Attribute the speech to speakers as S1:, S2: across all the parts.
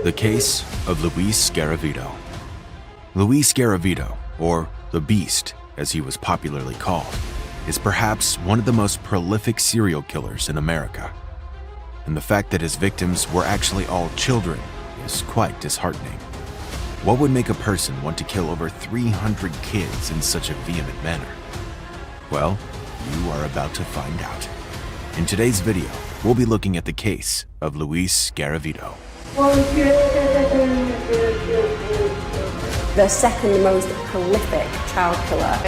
S1: The case of Luis Garavito. Luis Garavito, or the Beast, as he was popularly called, is perhaps one of the most prolific serial killers in America. And the fact that his victims were actually all children is quite disheartening. What would make a person want to kill over 300 kids in such a vehement manner? Well, you are about to find out. In today's video, we'll be looking at the case of Luis Garavito.
S2: The second most prolific child killer.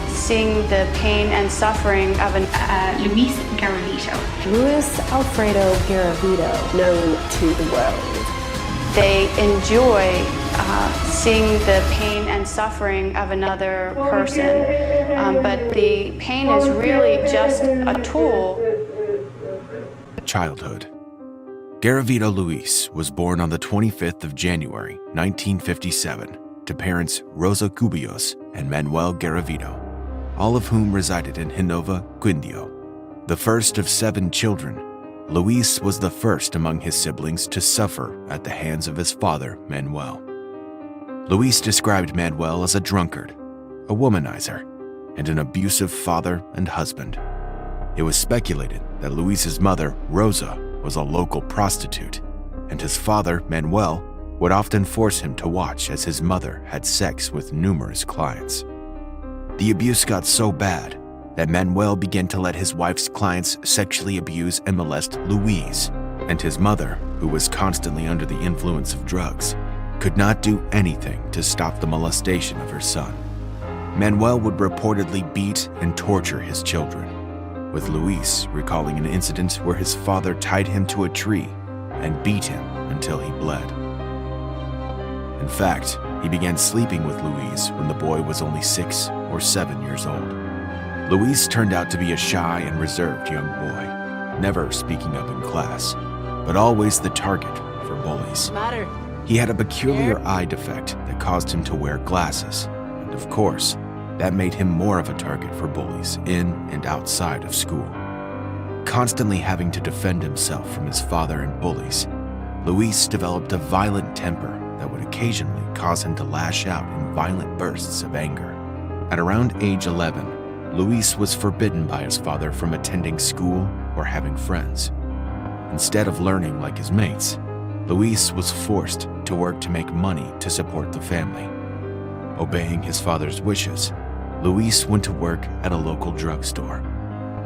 S3: Seeing the pain and suffering of
S4: Luis Garavito.
S2: Luis Alfredo Garavito, known to the world.
S3: They enjoy seeing the pain and suffering of another person, but the pain is really just a tool.
S1: Childhood. Garavito Luis was born on the 25th of January, 1957, to parents Rosa Cubillos and Manuel Garavito, all of whom resided in Genova, Quindio. The first of 7 children, Luis was the first among his siblings to suffer at the hands of his father, Manuel. Luis described Manuel as a drunkard, a womanizer, and an abusive father and husband. It was speculated that Luis's mother, Rosa, was a local prostitute, and his father, Manuel, would often force him to watch as his mother had sex with numerous clients. The abuse got so bad that Manuel began to let his wife's clients sexually abuse and molest Luis, and his mother, who was constantly under the influence of drugs, could not do anything to stop the molestation of her son. Manuel would reportedly beat and torture his children, with Luis recalling an incident where his father tied him to a tree and beat him until he bled. In fact, he began sleeping with Luis when the boy was only 6 or 7 years old. Luis turned out to be a shy and reserved young boy, never speaking up in class, but always the target for bullies. He had a peculiar eye defect that caused him to wear glasses, and of course, that made him more of a target for bullies in and outside of school. Constantly having to defend himself from his father and bullies, Luis developed a violent temper that would occasionally cause him to lash out in violent bursts of anger. At around age 11, Luis was forbidden by his father from attending school or having friends. Instead of learning like his mates, Luis was forced to work to make money to support the family. Obeying his father's wishes, Luis went to work at a local drugstore.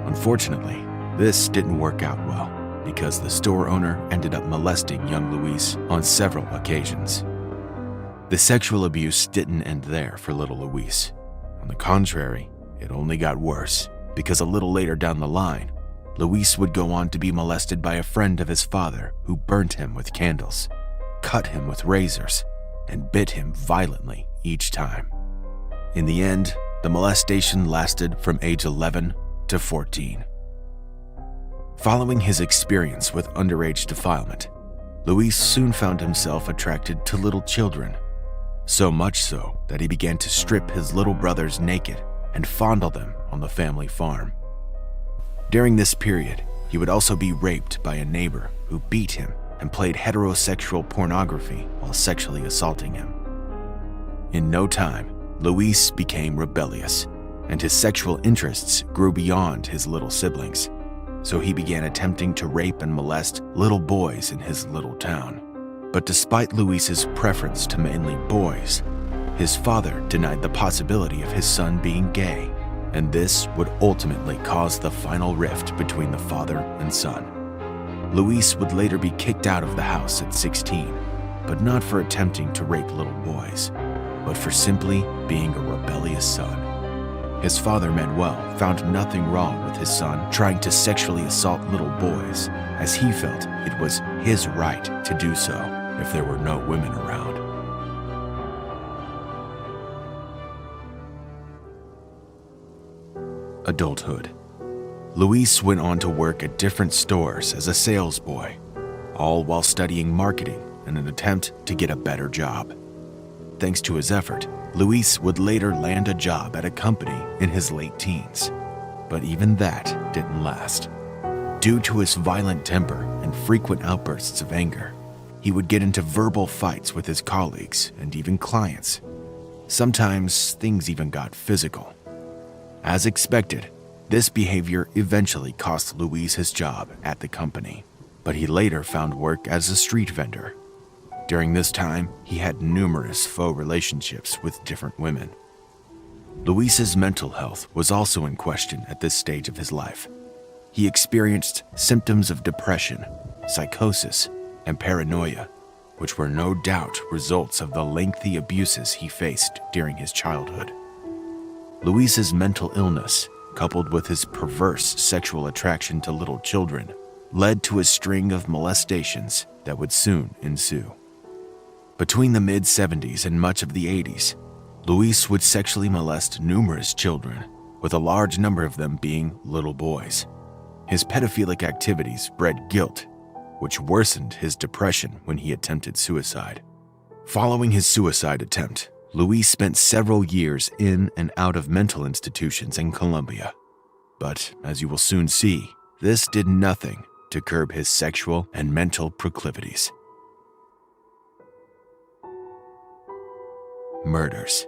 S1: Unfortunately, this didn't work out well because the store owner ended up molesting young Luis on several occasions. The sexual abuse didn't end there for little Luis. On the contrary, it only got worse because a little later down the line, Luis would go on to be molested by a friend of his father who burnt him with candles, cut him with razors, and bit him violently each time. In the end, the molestation lasted from age 11 to 14. Following his experience with underage defilement, Luis soon found himself attracted to little children, so much so that he began to strip his little brothers naked and fondle them on the family farm. During this period, he would also be raped by a neighbor who beat him and played heterosexual pornography while sexually assaulting him. In no time, Luis became rebellious, and his sexual interests grew beyond his little siblings, so he began attempting to rape and molest little boys in his little town. But despite Luis's preference to mainly boys, his father denied the possibility of his son being gay, and this would ultimately cause the final rift between the father and son. Luis would later be kicked out of the house at 16, but not for attempting to rape little boys, but for simply being a rebellious son. His father, Manuel, found nothing wrong with his son trying to sexually assault little boys, as he felt it was his right to do so if there were no women around. Adulthood. Luis went on to work at different stores as a sales boy, all while studying marketing in an attempt to get a better job. Thanks to his effort, Luis would later land a job at a company in his late teens. But even that didn't last. Due to his violent temper and frequent outbursts of anger, he would get into verbal fights with his colleagues and even clients. Sometimes things even got physical. As expected, this behavior eventually cost Luis his job at the company, but he later found work as a street vendor. During this time, he had numerous faux relationships with different women. Luis's mental health was also in question at this stage of his life. He experienced symptoms of depression, psychosis, and paranoia, which were no doubt results of the lengthy abuses he faced during his childhood. Luis's mental illness, coupled with his perverse sexual attraction to little children, led to a string of molestations that would soon ensue. Between the mid-70s and much of the 80s, Luis would sexually molest numerous children, with a large number of them being little boys. His pedophilic activities bred guilt, which worsened his depression when he attempted suicide. Following his suicide attempt, Luis spent several years in and out of mental institutions in Colombia. But, as you will soon see, this did nothing to curb his sexual and mental proclivities. Murders.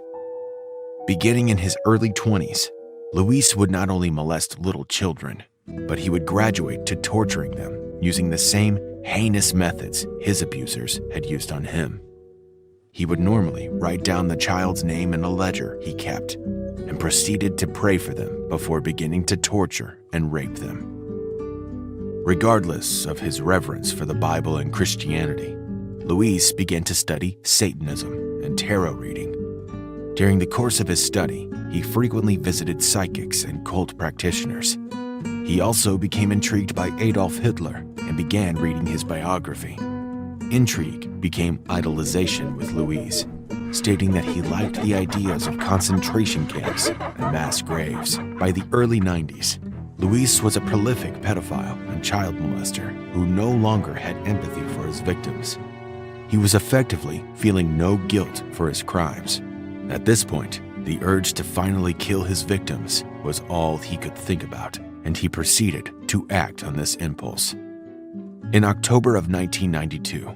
S1: Beginning in his early 20s, Luis would not only molest little children, but he would graduate to torturing them using the same heinous methods his abusers had used on him. He would normally write down the child's name in a ledger he kept and proceeded to pray for them before beginning to torture and rape them. Regardless of his reverence for the Bible and Christianity, Luis began to study Satanism and tarot reading. During the course of his study, he frequently visited psychics and cult practitioners. He also became intrigued by Adolf Hitler and began reading his biography. Intrigue became idolization with Luis, stating that he liked the ideas of concentration camps and mass graves. By the early 90s, Luis was a prolific pedophile and child molester who no longer had empathy for his victims. He was effectively feeling no guilt for his crimes. At this point, the urge to finally kill his victims was all he could think about, and he proceeded to act on this impulse. In October of 1992,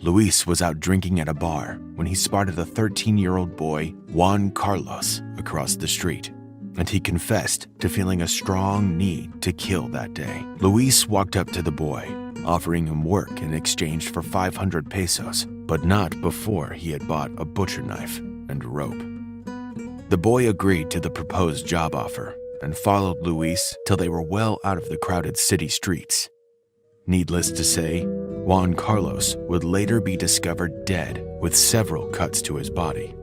S1: Luis was out drinking at a bar when he spotted a 13-year-old boy, Juan Carlos, across the street, and he confessed to feeling a strong need to kill that day. Luis walked up to the boy, offering him work in exchange for 500 pesos, but not before he had bought a butcher knife and rope. The boy agreed to the proposed job offer and followed Luis till they were well out of the crowded city streets. Needless to say, Juan Carlos would later be discovered dead with several cuts to his body,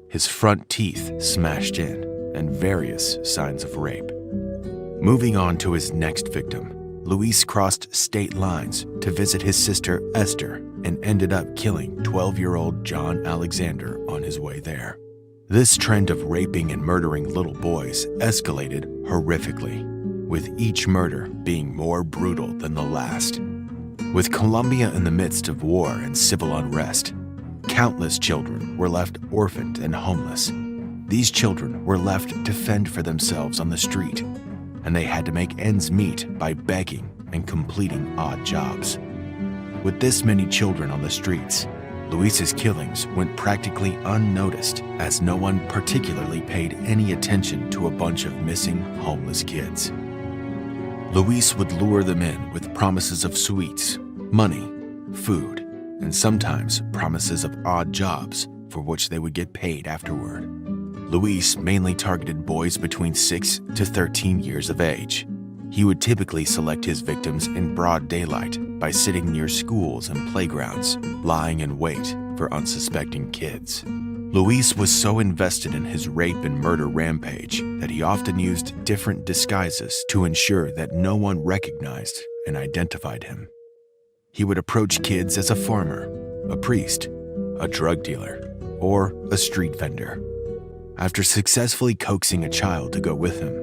S1: his front teeth smashed in, and various signs of rape. Moving on to his next victim, Luis crossed state lines to visit his sister Esther and ended up killing 12-year-old John Alexander on his way there. This trend of raping and murdering little boys escalated horrifically, with each murder being more brutal than the last. With Colombia in the midst of war and civil unrest, countless children were left orphaned and homeless. These children were left to fend for themselves on the street, and they had to make ends meet by begging and completing odd jobs. With this many children on the streets, Luis's killings went practically unnoticed, as no one particularly paid any attention to a bunch of missing homeless kids. Luis would lure them in with promises of sweets, money, food, and sometimes promises of odd jobs for which they would get paid afterward. Luis mainly targeted boys between 6 to 13 years of age. He would typically select his victims in broad daylight by sitting near schools and playgrounds, lying in wait for unsuspecting kids. Luis was so invested in his rape and murder rampage that he often used different disguises to ensure that no one recognized and identified him. He would approach kids as a farmer, a priest, a drug dealer, or a street vendor. After successfully coaxing a child to go with him,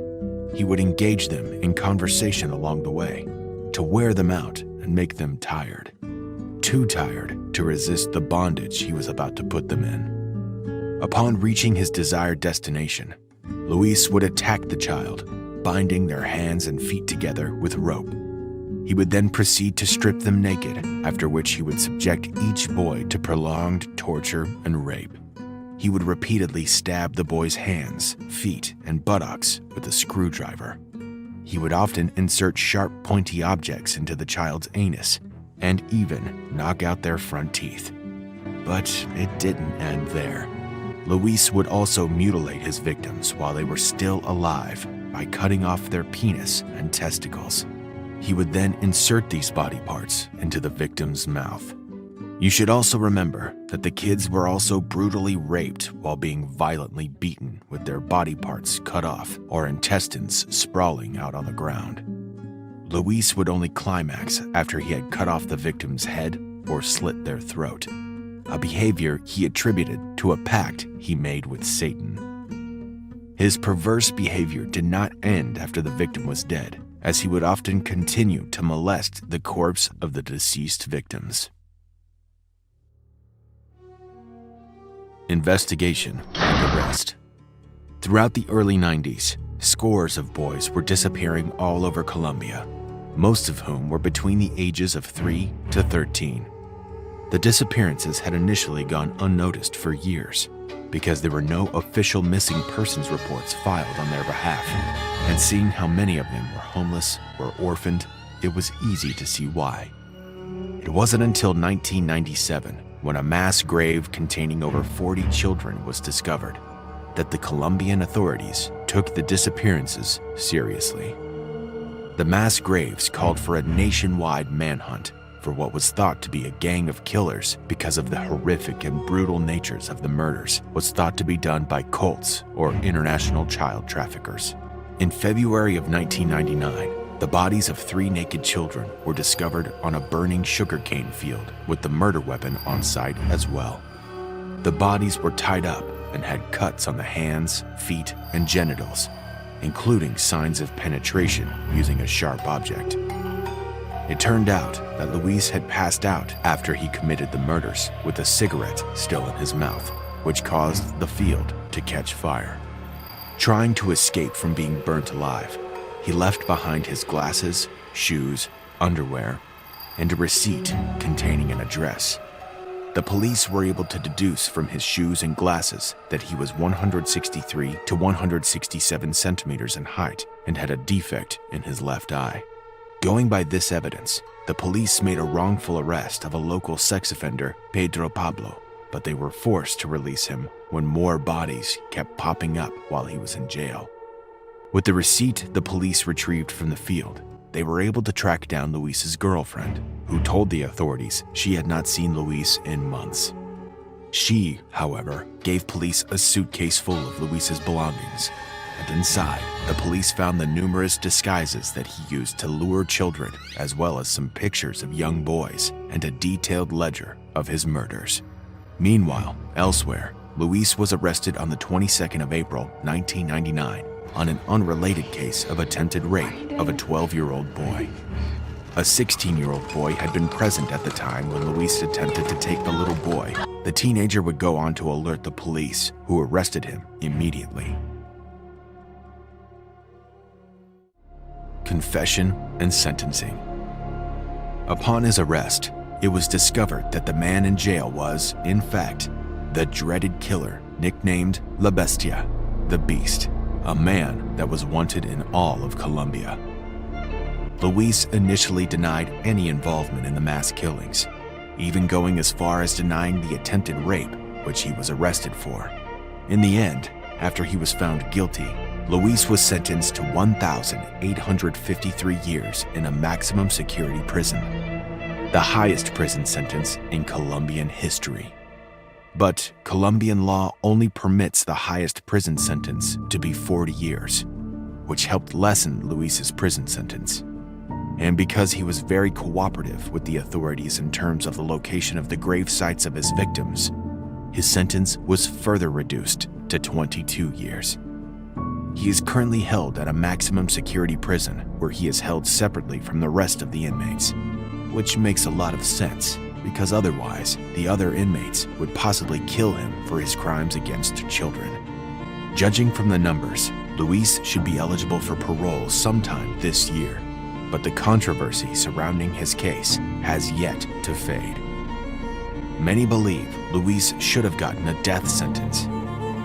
S1: he would engage them in conversation along the way to wear them out and make them tired, too tired to resist the bondage he was about to put them in. Upon reaching his desired destination, Luis would attack the child, binding their hands and feet together with rope. He would then proceed to strip them naked, after which he would subject each boy to prolonged torture and rape. He would repeatedly stab the boy's hands, feet, and buttocks with a screwdriver. He would often insert sharp, pointy objects into the child's anus and even knock out their front teeth. But it didn't end there. Luis would also mutilate his victims while they were still alive by cutting off their penis and testicles. He would then insert these body parts into the victim's mouth. You should also remember that the kids were also brutally raped while being violently beaten with their body parts cut off or intestines sprawling out on the ground. Luis would only climax after he had cut off the victim's head or slit their throat, a behavior he attributed to a pact he made with Satan. His perverse behavior did not end after the victim was dead, as he would often continue to molest the corpse of the deceased victims. Investigation and arrest. Throughout the early 90s, scores of boys were disappearing all over Colombia, most of whom were between the ages of 3 to 13. The disappearances had initially gone unnoticed for years because there were no official missing persons reports filed on their behalf, and seeing how many of them were homeless or orphaned, it was easy to see why. It wasn't until 1997, when a mass grave containing over 40 children was discovered, that the Colombian authorities took the disappearances seriously. The mass graves called for a nationwide manhunt for what was thought to be a gang of killers because of the horrific and brutal natures of the murders was thought to be done by cults or international child traffickers. In February of 1999, the bodies of 3 naked children were discovered on a burning sugarcane field with the murder weapon on site as well. The bodies were tied up and had cuts on the hands, feet, and genitals, including signs of penetration using a sharp object. It turned out that Luis had passed out after he committed the murders with a cigarette still in his mouth, which caused the field to catch fire. Trying to escape from being burnt alive, he left behind his glasses, shoes, underwear, and a receipt containing an address. The police were able to deduce from his shoes and glasses that he was 163 to 167 centimeters in height and had a defect in his left eye. Going by this evidence, the police made a wrongful arrest of a local sex offender, Pedro Pablo, but they were forced to release him when more bodies kept popping up while he was in jail. With the receipt the police retrieved from the field, they were able to track down Luis's girlfriend, who told the authorities she had not seen Luis in months. She, however, gave police a suitcase full of Luis's belongings, and inside, the police found the numerous disguises that he used to lure children, as well as some pictures of young boys and a detailed ledger of his murders. Meanwhile, elsewhere, Luis was arrested on the 22nd of April, 1999, on an unrelated case of attempted rape of a 12-year-old boy. A 16-year-old boy had been present at the time when Luis attempted to take the little boy. The teenager would go on to alert the police, who arrested him immediately. Confession and sentencing. Upon his arrest, it was discovered that the man in jail was, in fact, the dreaded killer nicknamed La Bestia, the Beast, a man that was wanted in all of Colombia. Luis initially denied any involvement in the mass killings, even going as far as denying the attempted rape, which he was arrested for. In the end, after he was found guilty, Luis was sentenced to 1,853 years in a maximum security prison, the highest prison sentence in Colombian history. But Colombian law only permits the highest prison sentence to be 40 years, which helped lessen Luis's prison sentence. And because he was very cooperative with the authorities in terms of the location of the grave sites of his victims, his sentence was further reduced to 22 years. He is currently held at a maximum security prison where he is held separately from the rest of the inmates, which makes a lot of sense because otherwise the other inmates would possibly kill him for his crimes against children. Judging from the numbers, Luis should be eligible for parole sometime this year, but the controversy surrounding his case has yet to fade. Many believe Luis should have gotten a death sentence,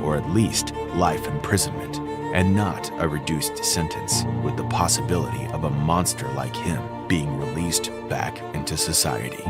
S1: or at least life imprisonment, and not a reduced sentence with the possibility of a monster like him being released back into society.